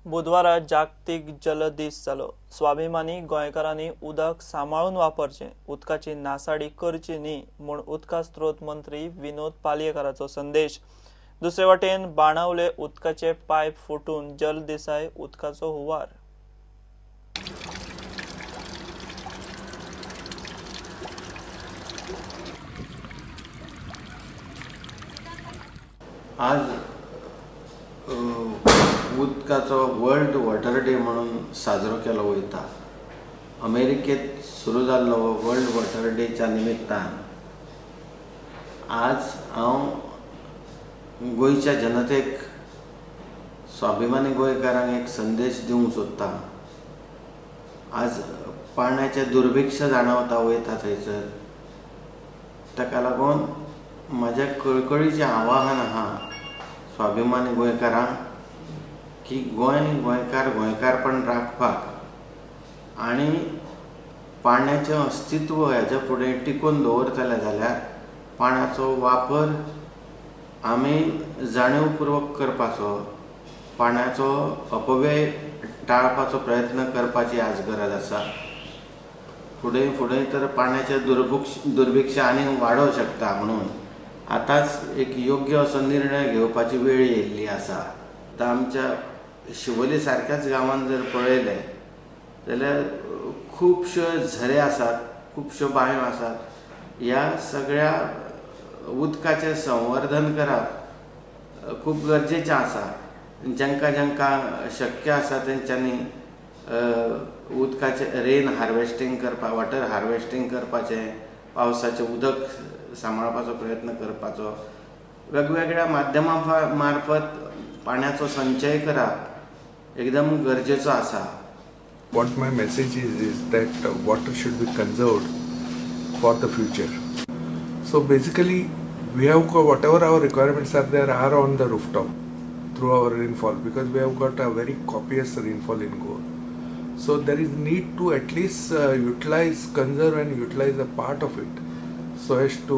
बुधवारा जागतिक जल दीस जालो। स्वाभिमानी गोंयकारांनी उदक सांबाळून वापरचें, उदकाची नासाडी करची न्ही म्हूण उदका स्त्रोत मंत्री विनोद पालयेकाराचो संदेश। दुसरे वटेन बाणावले उदकाचे पायप फुटून जल दिसाय उदकाचो हुंवार। आज उदकाचो वर्ल्ड वॉटर डे म्हणून साजरो केलो वयता। अमेरिकेत सुरू जाल्लो वर्ल्ड वॉटर डेच्या निमित्तान आज हांव गोंयच्या जनतेक, स्वाभिमानी गोंयकारांक एक संदेश दिवंक सोदतां। आज पाण्याचे दुर्भिक्ष जाणवता वयता थंयसर, ताका लागून म्हजें कळकळीचें आवाहन आहा स्वाभिमानी गोंयकारांक की गोंयकारपण राखपाक आनी पाण्याचें अस्तित्व हेच्या फुडें टिकून दवरतले जाल्यार पाण्याचो वापर आमी जाणीवपूर्वक करपाचो, पाण्याचो अपव्यय टाळपाचो प्रयत्न करपाची आज गरज आसा। फुडें तर पाण्याचें दुर्भिक्ष आनीक वाडोवंक शकता, म्हणून आतांच एक योग्य असो निर्णय घेवपाची वेळ येयल्ली आसा। आतां आमच्या शिवोली सारक्याच गांवांत जर पळयलें जाल्यार खुबश्यो झरे आसात, खुबश्यो बांयो आसात। ह्या सगळ्या उदकाचें संवर्धन करप खूब गरजेचें आसा। जांकां शक्य आसा तेंच्यांनी उदकाचें रेन हार्वेस्टिंग करपाक, वॉटर हार्वेस्टिंग करपाचें, पावसाचें उदक सांबाळपाचो प्रयत्न करपाचो, वेगवेगळ्या माध्यमां मार्फत पाण्याचो संचय करप एकदम गरजेचो आसा। What my message is that water should be conserved for the future. So basically we have got whatever our requirements are on the rooftop through our rainfall, because we have got a very copious rainfall in Goa. So there is need to at least conserve and utilize a part of it so as to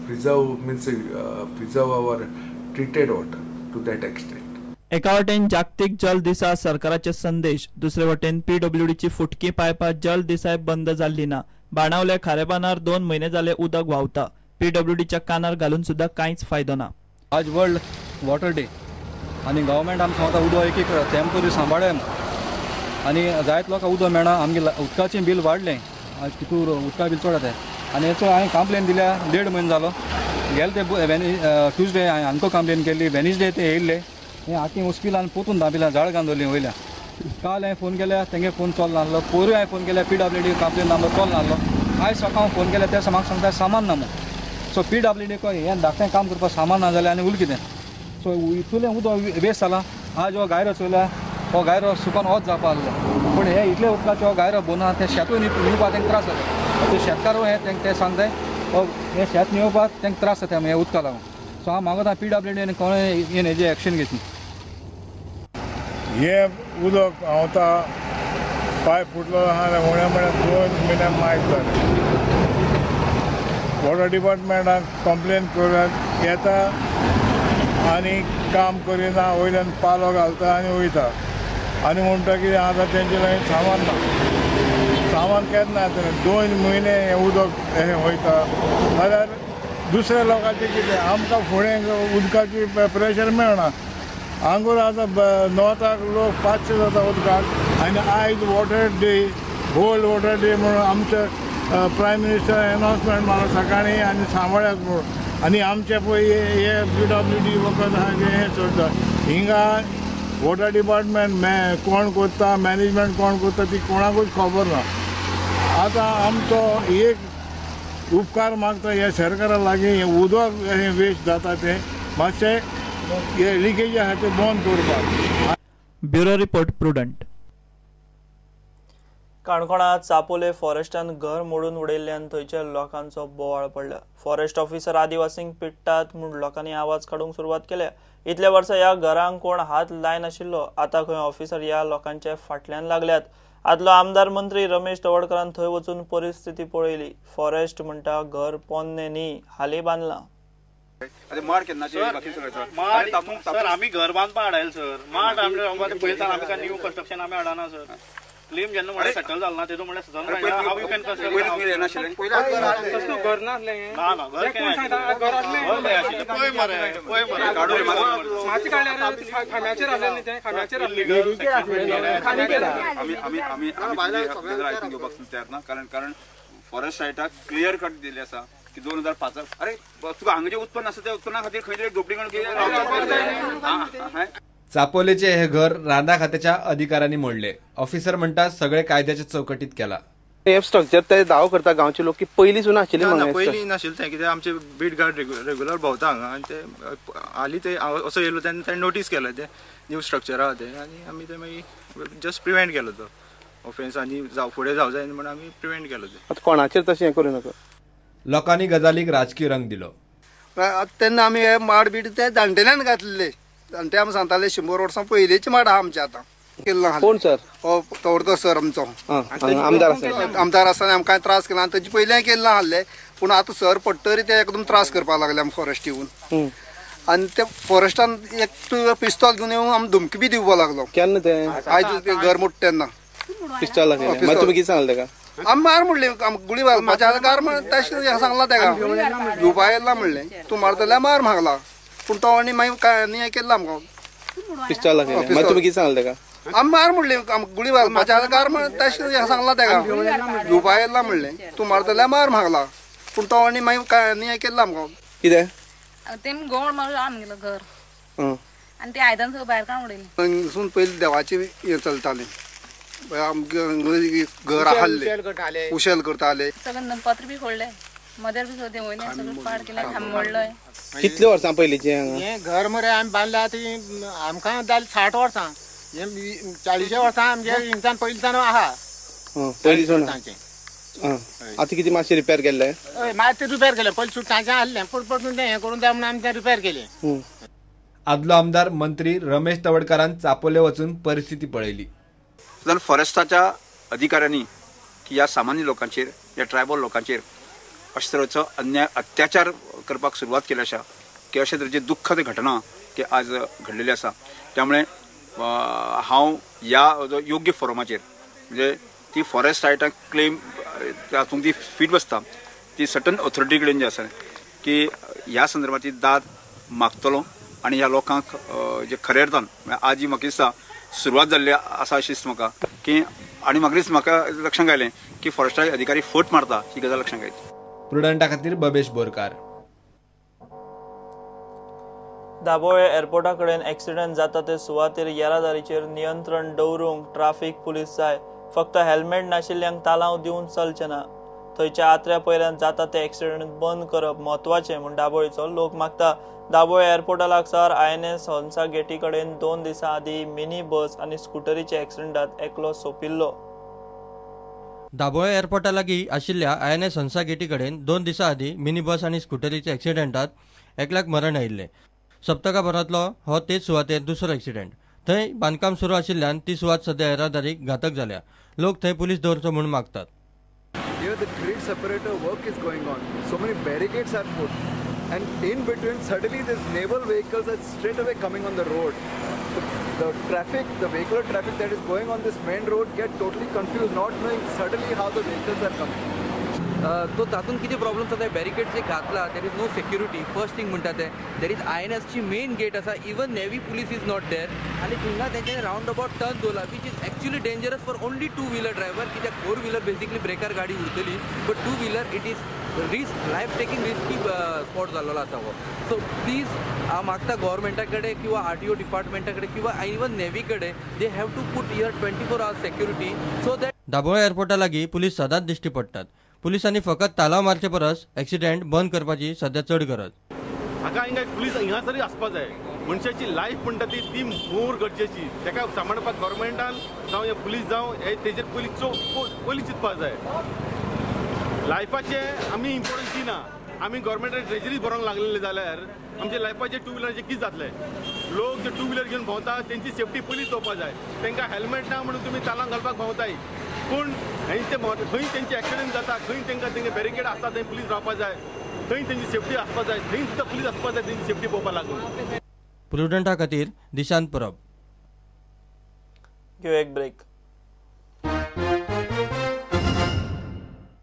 preserve our treated water to that extent. एका वटेन जागतिक जल दिसा सरकाराचे संदेश, दुसरे वटेन PWDची फुटकी पायपां जल दिसाय बंद जाल्ली ना। बाणावले खारेबानार 2 म्हयने जाले उदक व्हांवता, PWDच्या कानार घालून सुद्धा कांयच फायदो ना। आज वर्ल्ड वॉटर डे आनी गव्हर्मेंट आमकां सांगता उदक एक टेम्पररी सांबाळ्या आनी जायत लोकांक उदक मेळना। आमगे उदकाचें बील वाडलें, आज तितूर उदका बील चड येता आनी हेचो हांवें कंप्लेन दिल्या 1.5 म्हयनो जालो। गेले ते ट्यूजडे हांवें आमकां कंप्लेन केली, वेनिसडे ते येयल्ले, हें हाती मुश्किल आनी पोतून दाबिल्या, झाड घालून वयल्या। काल हांवें फोन केल्या, तेंगे फोन चल नासलो। पोरूं हांवें फोन केल्या, PWD कंप्लेन नंबर चल नासलो। आयज सकाळ फोन केल्या, ते म्हाका सांगता सामान ना म्हणून। सो PWD को हें धाकटें काम करपाक सामान ना जाल्यार आनी उरलें कितें? सो इतलें उदक वेस्ट जाला। आज हो गायरो चयल्या, हो गायरो सुकोन वच जावपा आहलो, पूण हे इतले उदकाचो हो गायरो बोना, ते शेतूय न्हिवपाक तांकां त्रास जाता। ते शेतकार हे ते सांगताय हे शेत न्हिवपाक तांकां त्रास जाता हे उदका लागून। सो हांव मागता PWD आनी कोणें हेजेर एक्शन घेतली। हे उदक व्हांवता, पायप फुटलो आहा, उण्या 2 म्हयने मायज जाले। वॉटर डिपार्टमेंटाक कंप्लेन करूंक येता आनी काम करिना, वयल्यान पालो घालता आनी वयता आनी म्हणटा कितें आतां तेंचे लागीं सामान ना। सामान केन्ना येतलें? 2 म्हयने हें उदक हें वयता जाल्यार दुसऱ्या लोकांचें कितें? आमकां फुडें उदकाची प्रेशर मेळना। हांगूर आतां नॉर्थाक लोक 500 जाता उदकाक आनी आयज water day, world water day म्हणून आमचे प्रायम मिनिस्टर अनाउन्समेंट मारलो सकाळीं आनी सांबाळ्यात म्हणून। आनी आमचे पळय हे PWD वखद आहा हें सोडटा हिंगा वॉटर डिपार्टमेंट कोण करता, मॅनेजमेंट कोण करता ती कोणाकूच खबर ना। आतां आमचो एक उपकार मागता ह्या सरकारा लागीं, हें उदक हें वेस्ट जाता तें मातशें हे लिकेज आहा बंद करपाक। Bureau report prudent. काणकोणांत चापोले फॉरेस्टान घर मोडून उडयल्ल्यान थंयच्या लोकांचो बोवाळ पडला। फॉरेस्ट ऑफिसर आदिवासींक पिट्टात म्हूण लोकांनी आवाज काडूंक सुरवात केल्या। इतल्या वर्सां ह्या घरांक कोण हात लाय नाशिल्लो, आतां खंय ऑफिसर ह्या लोकांचे फाटल्यान लागल्यात। आदलो आमदार मंत्री रमेश तवडकरान थंय वचून परिस्थिती पळयली। फॉरेस्ट म्हणटा घर पोन्नें न्ही, हालीं बांदलां। माड केन्नाचे सर आमी घर बांदपा हाडायला सर माड आमी पळयता आमी काय न्यू कंस्ट्रक्शन आमी हाडना सर क्लेम जेन्ना म्हळ्यार सेटल जालो ना तेजो म्हळ्यार हाव यू कॅन घर ना घर पळय मरे माती काडल्यार खांब्याचेर आहले न्ही ते खांब्याचेर आमी आयकून घेवपाक तयार ना कारण फॉरेस्ट सायटाक क्लियर कट दिल्ले आसा की 2005 अरे तुका हांगा जे उत्पन्न आसा त्या उत्पन्ना खातीर खंय तरी डोपडी चापोलेचे हे घर रांदा खात्याच्या अधिकाऱ्यांनी मोडले. ऑफिसर म्हणतात सगळे कायद्याच्या चौकटीत केला. हे स्ट्रक्चर ते दाव करता गांवचे लोक की पयलींसून आशिल्ले पयलीं नाशिल्लें तें कित्याक आमचे बीट गार्ड रेग्युलर भोंवता हांगा आनी ते हालीं ते असो येयलो तेन्ना ताणें नोटीस केलें ते न्यू स्ट्रक्चर आहा ते आनी आमी ते मागीर जस्ट प्रिवेंट केलो तो ऑफेन्स आनी फुडें जावं जाय म्हणून आमी प्रिवेंट केलो ते. आतां कोणाचेर तशें हें करूं नाका. लोकांनी गजालीक राजकीय रंग दिलो. तेन्ना आमी हे माड बीड ते जाणटेल्यान घातलेले. जाणटे आमी सांगताले 100 वर्सां पयलींचे माड आहा आमचे आतां. कोण सर? तवरतो सर आमचो आमदार आसतना आमकां कांय त्रास केला ताचे पयलीं केल्लो आहले पूण आतां सर पडटरी ते एकदम त्रास करपाक लागले आमी फॉरेस्ट येवन आनी ते फॉरेस्टान एक पिस्तॉल घेवन येवन आमी धमकी बी दिवपाक लागलो. केन्ना ते आयज घर मोट्ट तेन्ना पिस्तॉल मागीर तुमी कितें सांगलें तेका? आमी मार म्हणले गुळी मारपाचे आतां गार तशें सांगला तेका घेवपा येयला म्हणलें तूं मारता जाल्यार मार मागला पूण तो आनी मागीर काय न्ही केल्लो आमकां पिस्तॉल मागीर तुमी कितें सांगलें तेका? आमी मार म्हणले गुळी मारपाचे आतां गार तशें सांगला तेका घेवपा येयला म्हणलें तूं मारता जाल्यार मार मागला पूण तो आनी मागीर काय न्ही केल्लो आमकां. कितें तेमी गोवण मारून आमगेलो घर आनी ते आयदन सगळं भायर काडून उडयलें. थंयसून पयलीं देवाची हें चलतालें घर आहले उशेल करताले सगळें पत्र बी फोडले मदेर बी सगळें वयले सगळें पाड केलें खांब मोडलोय. कितले वर्सां पयलींचे हें घर मरे आमी बांदलें आतां आमकां जालें 60 वर्सां हें 40 वर्सां आमचे हिंगसान पयलींसान आहा पयलींसून. आतां कितें मातशें रिपेर केल्लें? हय मातशें रिपेर केलें पयलीं सुट्टांचें आहलें पूण परतून तें हें करून जाय म्हणून आमी तें रिपेर केलें. आदलो आमदार मंत्री रमेश तवडकरान चापोले वचून परिस्थिती पळयली. फॉरेस्टाच्या अधिकाऱ्यांनी की ह्या सामान्य लोकांचेर या ट्रायबल लोकांचेर अशे तरेचो अन्याय अत्याचार करपाक सुरवात केली आसा की अशे तरेची दुख्खद घटना की आज घडलेली आसा. त्यामुळे हांव ह्या योग्य फोरमाचेर म्हणजे ती फॉरेस्ट सायटाक क्लेम तातूंत ती फीट बसता ती सर्टन ऑथॉरिटी कडेन जी आसा की ह्या संदर्भांतली दाद मागतलो आनी ह्या लोकांक जे खऱ्या अर्थान आज जी म्हाका दिसता सुरवात जाल्ली आसा अशी दिसता म्हाका की आनी म्हाका लक्षांत आयलें की फॉरेस्टाचे अधिकारी फट मारता ही गजाल लक्षांत आयली. प्रुडंटा खातीर बबेश बोरकार. दाबोळे एअरपोर्टा कडेन एक्सिडेंट जाता ते सुवातेर येरादारीचेर नियंत्रण दवरूंक ट्राफिक पुलीस जाय. फक्त हेल्मेट नाशिल्ल्यांक तालांव दिवन चलचें ना. थंयच्या आत्र्या पयऱ्यान जाता ते एक्सिडेंट बंद करप म्हत्वाचें म्हूण दाबोळेचो लोक मागता. दाबोळे एअरपोर्टा लागसार INS हंसा गेटी कडेन 2 दिसां आदीं मिनी बस आनी स्कूटरीच्या एक्सिडेंटात एकलो सोंपिल्लो. दाबोळे एअरपोर्टा लागीं आशिल्ल्या INS हंसा गेटी कडेन 2 दिसां आदीं मिनी बस आनी स्कूटरीच्या एक्सिडेंटात एकल्याक मरण आयिल्लें. सप्तकाभरांतलो हो तेच सुवातेर दुसरो एक्सिडेंट. थंय बांदकाम सुरू आशिल्ल्यान ती सुवात सध्या येरादारीक घातक जाल्या. लोक थंय पुलीस दवरचो म्हूण मागतात. Here the grid separator work is going on. So many barricades are put. And in between, suddenly these naval vehicles are straight away coming on the road. The traffic, the vehicular traffic that is going on this main road get totally confused, not knowing suddenly how the vehicles are coming. तो तातूंत कितें problem जाता barricades जे घातला there is no security first thing म्हणटा ते there is INS ची main gate आसा even navy police is not there आनी थिंगा तेंच्यानी रावंड अबाउट टर्न दवरला which is actually dangerous for only 2 wheeler driver कित्याक 4 व्हिलर बेसिकली ब्रेकार गाडी उरतली but 2 wheeler it is risk life taking risky spot जाल्लो आसा हो. सो प्लीज हांव मागता गव्हर्मेंटा कडेन किंवा RTO डिपार्टमेंटा कडेन किंवा इवन नेवी कडेन they have to put here 24 hours security so that. Dabolim एअरपोर्टा लागीं पुलीस सदांच दिश्टी पडटात. पुलिसांनी फकत तालाव मारचे परस एक्सिडेंट बंद करपाची सध्या चड गरज. हाका हिंगा पुलीस हिंगासरी आसपा जाय. मनशाची लायफ म्हणटा ती मोर गरजेची. ताका सांबाळपाक गव्हर्मेंटान जावं या पुलीस जावं तेजेर पयलीं चिंतपाक जाय. लायफाचे आमी इम्पॉर्टन्स दिना. आमी गव्हर्मेंटान ट्रेजरी बरोवंक लागलेले जाल्यार आमच्या लायफाचे 2 व्हिलराचे कितें जातलें. लोक जे 2 व्हिलर घेवन भोंवता तेंची सेफ्टी पयलीं चोवपाक जाय. तांकां हेल्मेट ना म्हणून तुमी तालांक घालपाक भोंवताय पूण खंय तेंचे एक्सिडेंट जाता खंय तांकां बॅरिकेड आसता थंय पुलीस रावपाक जाय. थंय तेंची सेफ्टी आसपाक जाय, थंय सुद्दां पुलीस आसपाक जाय तेंची सेफ्टी पळोवपा लागून. प्रुडंटा खातीर दिशांत परब. घेऊ एक ब्रेक.